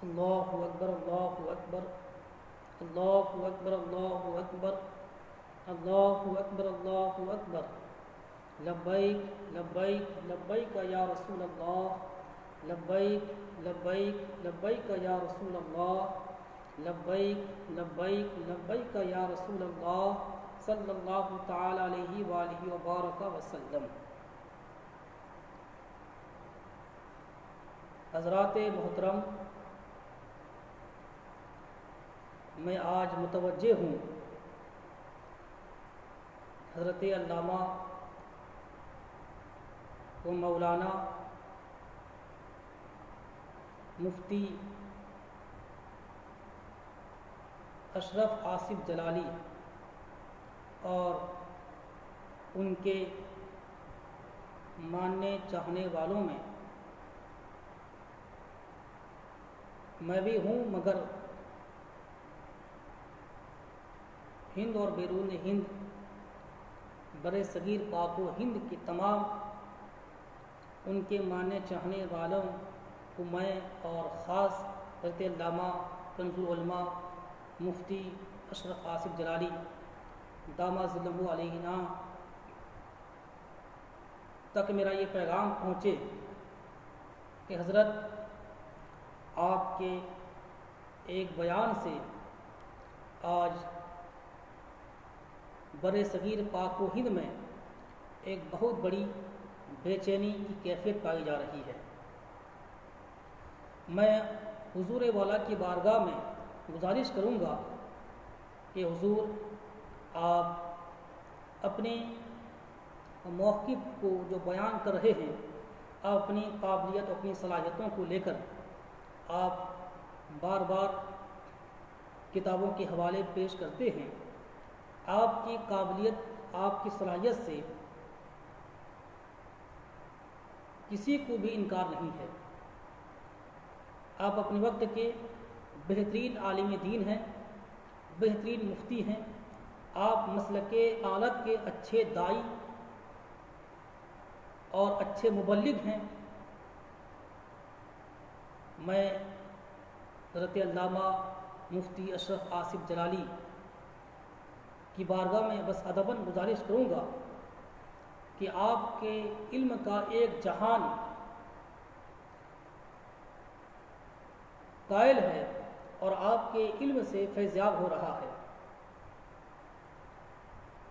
اللہ اکبر اللہ اکبر اللہ اکبر اللہ اکبر اللہ اکبر اللہ اکبر لبیک لبیک لبیک یا رسول اللہ لبیک لبیک لبیک یا رسول اللہ لبیک لبیک لبیک یا رسول اللہ صلی اللہ تعالی علیہ وآلہ وبارک وسلم۔ حضرات محترم، میں آج متوجہ ہوں حضرت علامہ و مولانا مفتی اشرف آصف جلالی اور ان کے ماننے چاہنے والوں میں بھی ہوں، مگر ہند اور بیرون ہند بر صغیر پاک و ہند کے تمام ان کے ماننے چاہنے والوں کو میں اور خاص حضرت علامہ کنز العلماء مفتی اشرف آصف جلالی دامہ ظلہ علیہ تک میرا یہ پیغام پہنچے کہ حضرت آپ کے ایک بیان سے آج بر صغیر پاک و ہند میں ایک بہت بڑی بے چینی کی کیفیت پائی جا رہی ہے۔ میں حضور والا کی بارگاہ میں گزارش کروں گا کہ حضور آپ اپنے موقف کو جو بیان کر رہے ہیں، آپ اپنی قابلیت اپنی صلاحیتوں کو لے کر آپ بار بار کتابوں کے حوالے پیش کرتے ہیں، آپ کی قابلیت آپ کی صلاحیت سے کسی کو بھی انکار نہیں ہے۔ آپ اپنے وقت کے بہترین عالم دین ہیں، بہترین مفتی ہیں، آپ مسلک آلت کے اچھے داعی اور اچھے مبلغ ہیں۔ میں حضرت علامہ مفتی اشرف آصف جلالی کی بارگاہ میں بس ادباً گزارش کروں گا کہ آپ کے علم کا ایک جہان قائل ہے اور آپ کے علم سے فیضیاب ہو رہا ہے،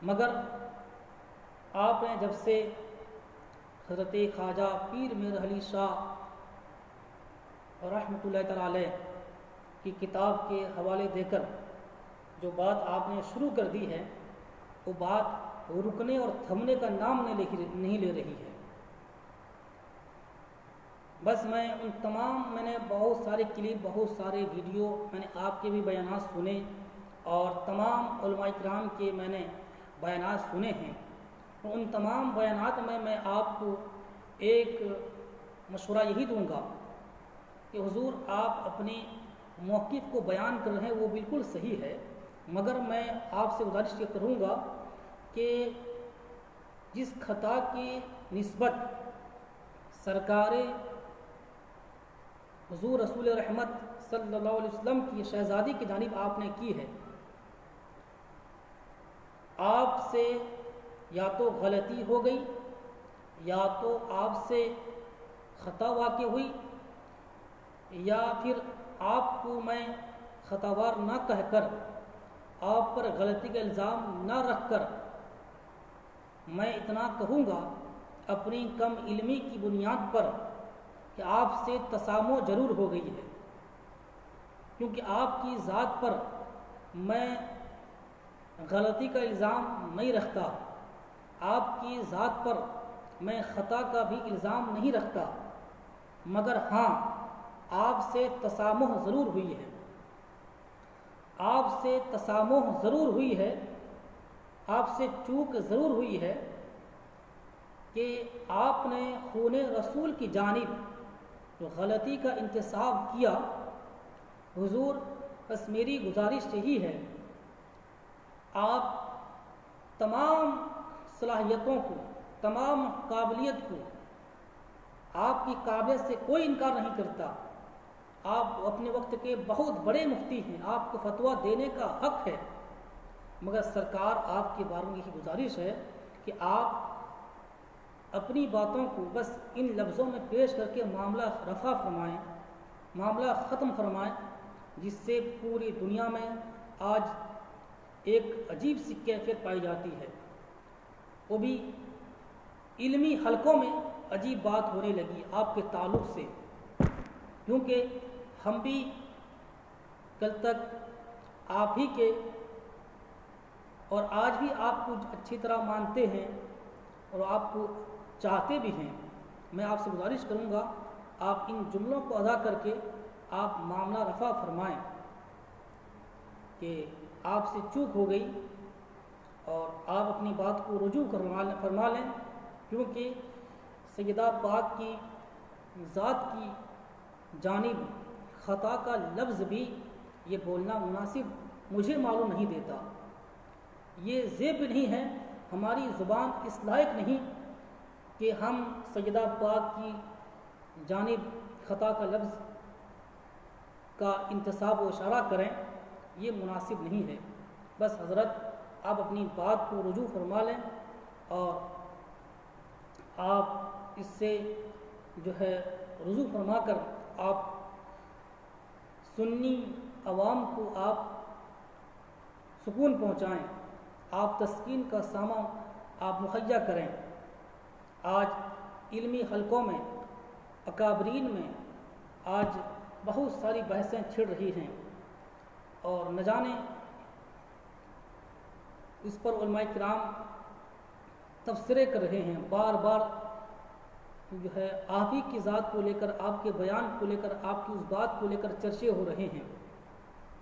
مگر آپ نے جب سے حضرت خواجہ پیر میر علی شاہ رحمۃ اللہ تعالی علیہ کی کتاب کے حوالے دے کر جو بات آپ نے شروع کر دی ہے، وہ بات رکنے اور تھمنے کا نام نہیں لے رہی ہے۔ بس میں نے بہت سارے کلپ، بہت سارے ویڈیو، میں نے آپ کے بھی بیانات سنے اور تمام علماء کرام کے میں نے بیانات سنے ہیں۔ ان تمام بیانات میں آپ کو ایک مشورہ یہی دوں گا کہ حضور آپ اپنے موقف کو بیان کر رہے ہیں، وہ بالکل صحیح ہے، مگر میں آپ سے گزارش یہ کروں گا کہ جس خطا کی نسبت سرکار حضور رسول رحمت صلی اللہ علیہ وسلم کی شہزادی کی جانب آپ نے کی ہے، آپ سے یا تو غلطی ہو گئی یا تو آپ سے خطا واقع ہوئی، یا پھر آپ کو میں خطاوار نہ کہہ کر آپ پر غلطی کا الزام نہ رکھ کر میں اتنا کہوں گا اپنی کم علمی کی بنیاد پر کہ آپ سے تسامح ضرور ہو گئی ہے، کیونکہ آپ کی ذات پر میں غلطی کا الزام نہیں رکھتا، آپ کی ذات پر میں خطا کا بھی الزام نہیں رکھتا، مگر ہاں آپ سے تسامح ضرور ہوئی ہے، آپ سے تسامح ضرور ہوئی ہے، آپ سے چوک ضرور ہوئی ہے کہ آپ نے خون رسول کی جانب جو غلطی کا انتصاب کیا۔ حضور بس میری گزارش یہی ہے، آپ تمام صلاحیتوں کو، تمام قابلیت کو، آپ کی قابلیت سے کوئی انکار نہیں کرتا، آپ اپنے وقت کے بہت بڑے مفتی ہیں، آپ کو فتویٰ دینے کا حق ہے، مگر سرکار آپ کے بارے میں یہی گزارش ہے کہ آپ اپنی باتوں کو بس ان لفظوں میں پیش کر کے معاملہ رفع فرمائیں، معاملہ ختم فرمائیں، جس سے پوری دنیا میں آج ایک عجیب سی کیفیت پائی جاتی ہے، وہ بھی علمی حلقوں میں عجیب بات ہونے لگی آپ کے تعلق سے، کیونکہ ہم بھی کل تک آپ ہی کے اور آج بھی آپ کو اچھی طرح مانتے ہیں اور آپ کو چاہتے بھی ہیں۔ میں آپ سے گزارش کروں گا آپ ان جملوں کو ادا کر کے آپ معاملہ رفع فرمائیں کہ آپ سے چوک ہو گئی اور آپ اپنی بات کو رجوع فرما لیں، کیونکہ سیدہ پاک کی ذات کی جانب خطا کا لفظ بھی یہ بولنا مناسب مجھے معلوم نہیں دیتا، یہ زیب نہیں ہے، ہماری زبان اس لائق نہیں کہ ہم سیدہ پاک کی جانب خطا کا لفظ کا انتساب و اشارہ کریں، یہ مناسب نہیں ہے۔ بس حضرت آپ اپنی بات کو رجوع فرما لیں اور آپ اس سے جو ہے رجوع فرما کر آپ سنی عوام کو آپ سکون پہنچائیں، آپ تسکین کا سامان آپ مہیا کریں۔ آج علمی حلقوں میں اکابرین میں آج بہت ساری بحثیں چھڑ رہی ہیں اور نہ جانے اس پر علماء کرام تبصرے کر رہے ہیں، بار بار جو ہے آپ ہی کی ذات کو لے کر، آپ کے بیان کو لے کر، آپ کی اس بات کو لے کر چرچے ہو رہے ہیں۔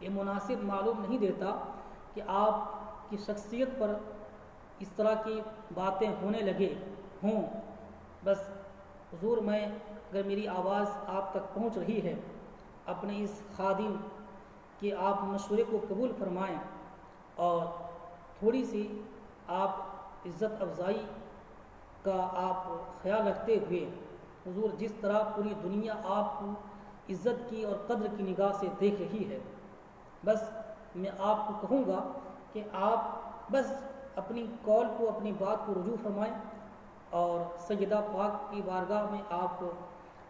یہ مناسب معلوم نہیں دیتا کہ آپ کی شخصیت پر اس طرح کی باتیں ہونے لگے ہوں۔ بس حضور، میں اگر میری آواز آپ تک پہنچ رہی ہے، اپنے اس خادم کے آپ مشورے کو قبول فرمائیں اور تھوڑی سی آپ عزت افزائی کا آپ خیال رکھتے ہوئے، حضور جس طرح پوری دنیا آپ کو عزت کی اور قدر کی نگاہ سے دیکھ رہی ہے، بس میں آپ کو کہوں گا کہ آپ بس اپنی قول کو، اپنی بات کو رجوع فرمائیں اور سیدہ پاک کی بارگاہ میں آپ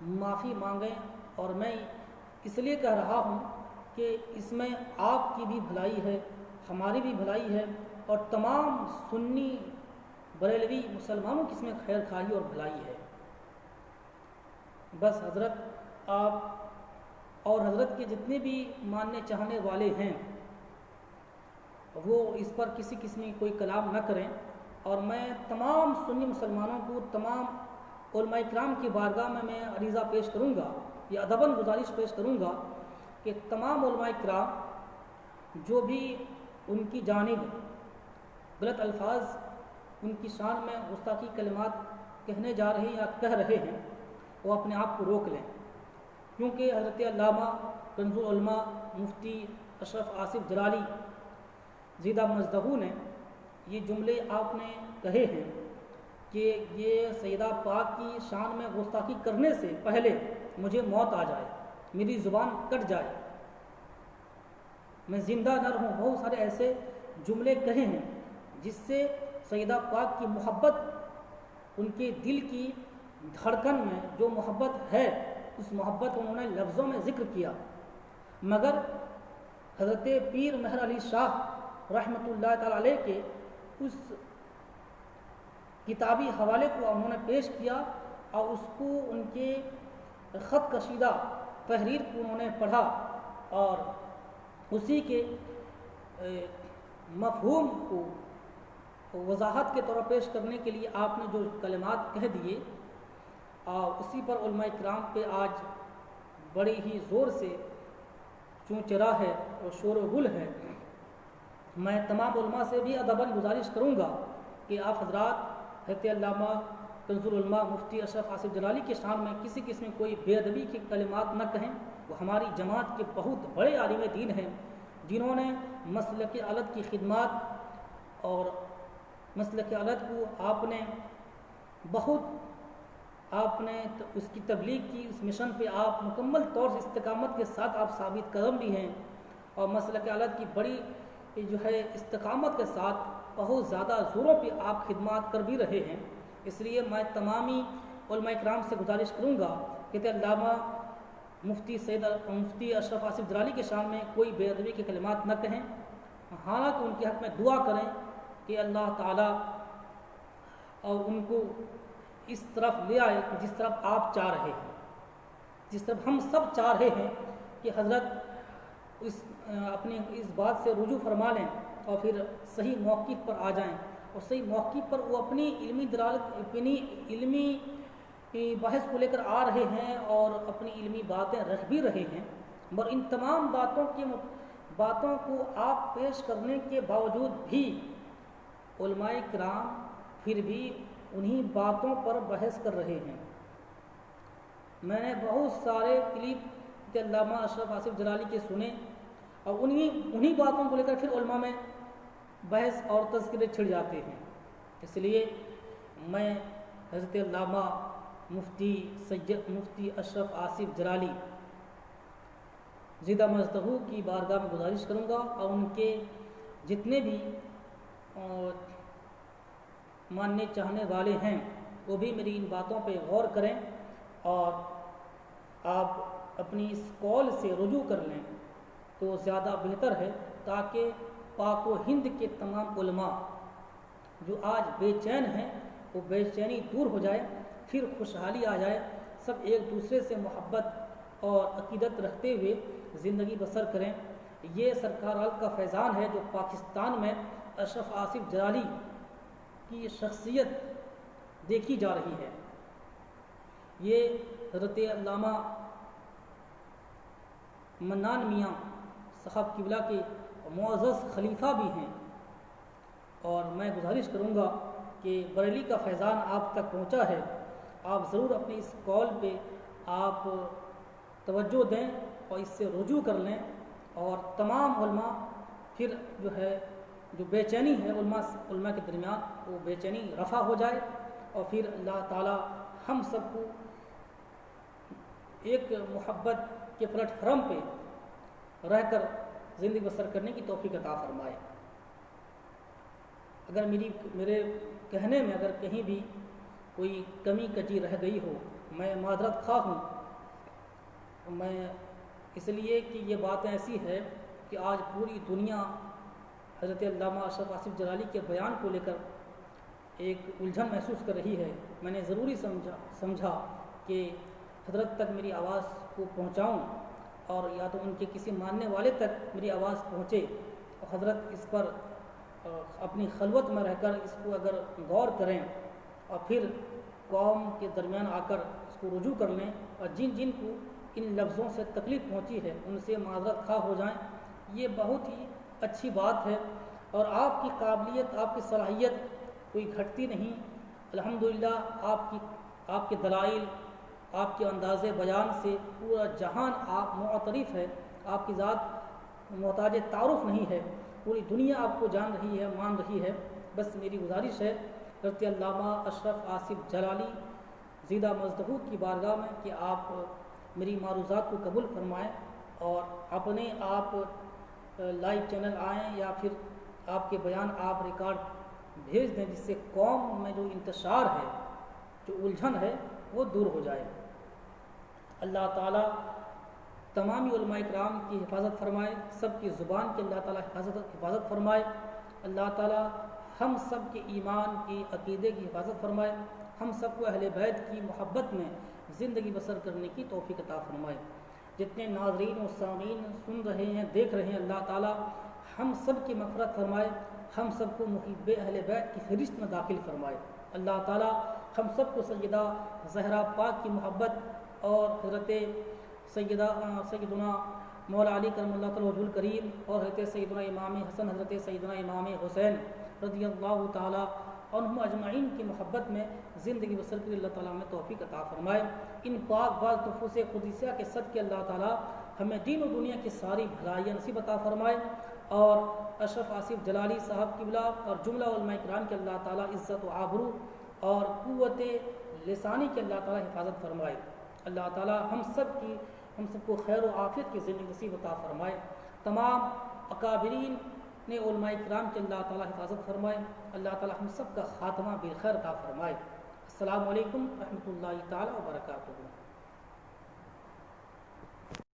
معافی مانگیں۔ اور میں اس لیے کہہ رہا ہوں کہ اس میں آپ کی بھی بھلائی ہے، ہماری بھی بھلائی ہے اور تمام سنی بریلوی مسلمانوں کی اس میں خیر خواہی اور بھلائی ہے۔ بس حضرت آپ اور حضرت کے جتنے بھی ماننے چاہنے والے ہیں وہ اس پر کسی قسم کی کوئی کلام نہ کریں، اور میں تمام سنی مسلمانوں کو، تمام علماء کرام کی بارگاہ میں عریضہ پیش کروں گا، یا ادباً گزارش پیش کروں گا کہ تمام علماء کرام جو بھی ان کی جانب غلط الفاظ ان کی شان میں گستاخی کلمات کہنے جا رہے ہیں یا کہہ رہے ہیں، وہ اپنے آپ کو روک لیں، کیونکہ حضرت علامہ کنز العلماء مفتی اشرف آصف جلالی زیدہ مزدہو نے یہ جملے آپ نے کہے ہیں کہ یہ سیدہ پاک کی شان میں گستاخی کرنے سے پہلے مجھے موت آ جائے، میری زبان کٹ جائے، میں زندہ نہ رہوں۔ بہت سارے ایسے جملے کہے ہیں جس سے سیدہ پاک کی محبت، ان کے دل کی دھڑکن میں جو محبت ہے، اس محبت کو انہوں نے لفظوں میں ذکر کیا، مگر حضرت پیر مہر علی شاہ رحمۃ اللہ تعالی علیہ کے اس کتابی حوالے کو انہوں نے پیش کیا اور اس کو ان کے خط کشیدہ تحریر کو انہوں نے پڑھا اور اسی کے مفہوم کو وضاحت کے طور پر پیش کرنے کے لیے آپ نے جو کلمات کہہ دیے، اور اسی پر علماء کرام پہ آج بڑی ہی زور سے چوں چرا ہے اور شور و گل ہے۔ میں تمام علماء سے بھی ادباً گزارش کروں گا کہ آپ حضرات حضرت علامہ کنز العلماء مفتی اشرف آصف جلالی کے شان میں کسی قسم کوئی بے ادبی کی کلمات نہ کہیں۔ وہ ہماری جماعت کے بہت بڑے عالم دین ہیں جنہوں نے مسلک علت کی خدمات اور مسلک علت کو آپ نے بہت آپ نے اس کی تبلیغ کی، اس مشن پہ آپ مکمل طور سے استقامت کے ساتھ آپ ثابت قدم بھی ہیں، اور مسلک اعلیٰ کی بڑی جو ہے استقامت کے ساتھ بہت زیادہ زوروں پہ آپ خدمات کر بھی رہے ہیں۔ اس لیے میں تمامی علماء کرام سے گزارش کروں گا کہ علامہ مفتی اشرف آصف جلالی کے شان میں کوئی بے ادبی کے کلمات نہ کہیں، حالانکہ ان کے حق میں دعا کریں کہ اللہ تعالیٰ اور ان کو اس طرف لے آئے جس طرف آپ چاہ رہے ہیں، جس طرف ہم سب چاہ رہے ہیں کہ حضرت اپنی اس بات سے رجوع فرما لیں اور پھر صحیح موقف پر آ جائیں، اور صحیح موقف پر وہ اپنی علمی دلالت، اپنی علمی بحث کو لے کر آ رہے ہیں اور اپنی علمی باتیں رکھ بھی رہے ہیں، مگر ان تمام باتوں کو آپ پیش کرنے کے باوجود بھی علماء کرام پھر بھی انہی باتوں پر بحث کر رہے ہیں۔ میں نے بہت سارے کلپ علامہ اشرف آصف جلالی کے سنے، اور انہی باتوں کو لے کر پھر علماء میں بحث اور تذکرے چھڑ جاتے ہیں۔ اس لیے میں حضرت علامہ مفتی اشرف آصف جلالی زندہ مجدہو کی بارگاہ میں گزارش کروں گا، اور ان کے جتنے بھی ماننے چاہنے والے ہیں وہ بھی میری ان باتوں پہ غور کریں، اور آپ اپنی اس قول سے رجوع کر لیں تو زیادہ بہتر ہے، تاکہ پاک و ہند کے تمام علماء جو آج بے چین ہیں وہ بے چینی دور ہو جائے، پھر خوشحالی آ جائے، سب ایک دوسرے سے محبت اور عقیدت رکھتے ہوئے زندگی بسر کریں۔ یہ سرکار عالم کا فیضان ہے جو پاکستان میں اشرف آصف جلالی کی شخصیت دیکھی جا رہی ہے۔ یہ حضرت علامہ منان میاں صاحب قبلہ کے معزز خلیفہ بھی ہیں، اور میں گزارش کروں گا کہ بریلی کا فیضان آپ تک پہنچا ہے، آپ ضرور اپنی اس قول پہ آپ توجہ دیں اور اس سے رجوع کر لیں، اور تمام علماء پھر جو بے چینی ہے علماء کے درمیان وہ بے چینی رفع ہو جائے، اور پھر اللہ تعالی ہم سب کو ایک محبت کے پلیٹ فارم پہ رہ کر زندگی بسر کرنے کی توفیق عطا فرمائے۔ اگر میرے کہنے میں اگر کہیں بھی کوئی کمی کجی رہ گئی ہو، میں معذرت خواہ ہوں۔ میں اس لیے کہ یہ بات ایسی ہے کہ آج پوری دنیا حضرت علامہ اشرف آصف جلالی کے بیان کو لے کر ایک الجھن محسوس کر رہی ہے۔ میں نے ضروری سمجھا کہ حضرت تک میری آواز کو پہنچاؤں، اور یا تو ان کے کسی ماننے والے تک میری آواز پہنچے، اور حضرت اس پر اپنی خلوت میں رہ کر اس کو اگر غور کریں، اور پھر قوم کے درمیان آ کر اس کو رجوع کر لیں، اور جن جن کو ان لفظوں سے تکلیف پہنچی ہے ان سے معذرت خواہ ہو جائیں، یہ بہت ہی اچھی بات ہے۔ اور آپ کی قابلیت، آپ کی صلاحیت کوئی گھٹتی نہیں، الحمدللہ آپ کے دلائل، آپ کے انداز بیان سے پورا جہان آپ معترف ہے، آپ کی ذات محتاج تعارف نہیں ہے، پوری دنیا آپ کو جان رہی ہے، مان رہی ہے۔ بس میری گزارش ہے حضرت علامہ اشرف آصف جلالی زندہ مجدہو کی بارگاہ میں کہ آپ میری معروضات کو قبول فرمائیں، اور اپنے آپ لائیو چینل آئیں یا پھر آپ کے بیان آپ ریکارڈ بھیج دیں، جس سے قوم میں جو انتشار ہے، جو الجھن ہے، وہ دور ہو جائے۔ اللہ تعالیٰ تمامی علماء کرام کی حفاظت فرمائے، سب کی زبان کی اللہ تعالیٰ حفاظت فرمائے۔ اللہ تعالیٰ ہم سب کے ایمان کی، عقیدے کی حفاظت فرمائے، ہم سب کو اہل بیت کی محبت میں زندگی بسر کرنے کی توفیق عطا فرمائے۔ جتنے ناظرین و سامعین سن رہے ہیں، دیکھ رہے ہیں، اللہ تعالیٰ ہم سب کی مغفرت فرمائے، ہم سب کو محب اہل بیت کی فہرست میں داخل فرمائے۔ اللہ تعالیٰ ہم سب کو سیدہ زہرا پاک کی محبت اور حضرت سیدنا مولا علی کرم اللہ تعالیٰ وجہ الکریم اور حضرت سیدنا امام حسن، حضرت سیدنا امام حسین رضی اللہ تعالیٰ عنہم اجمعین کی محبت میں زندگی بسر کے اللہ تعالیٰ ہمیں توفیق عطا فرمائے۔ ان پاک باز نفوس قدسیہ کے صدقے اللہ تعالیٰ ہمیں دین و دنیا کی ساری بھلائیاں نصیب عطا فرمائے، اور اشرف آصف جلالی صاحب قبلہ اور جملہ علماء کرام کے اللہ تعالیٰ عزت و آبرو اور قوت لسانی کی اللہ تعالیٰ حفاظت فرمائے. اللہ تعالیٰ ہم سب کو خیر و عافیت کی زندگی نصیب عطا فرمائے. تمام اکابرین نے علماء کرام کی اللہ تعالیٰ حفاظت فرمائے. اللہ تعالیٰ ہم سب کا خاتمہ بالخیر عطا فرمائے. السلام علیکم ورحمۃ اللہ تعالیٰ وبرکاتہ.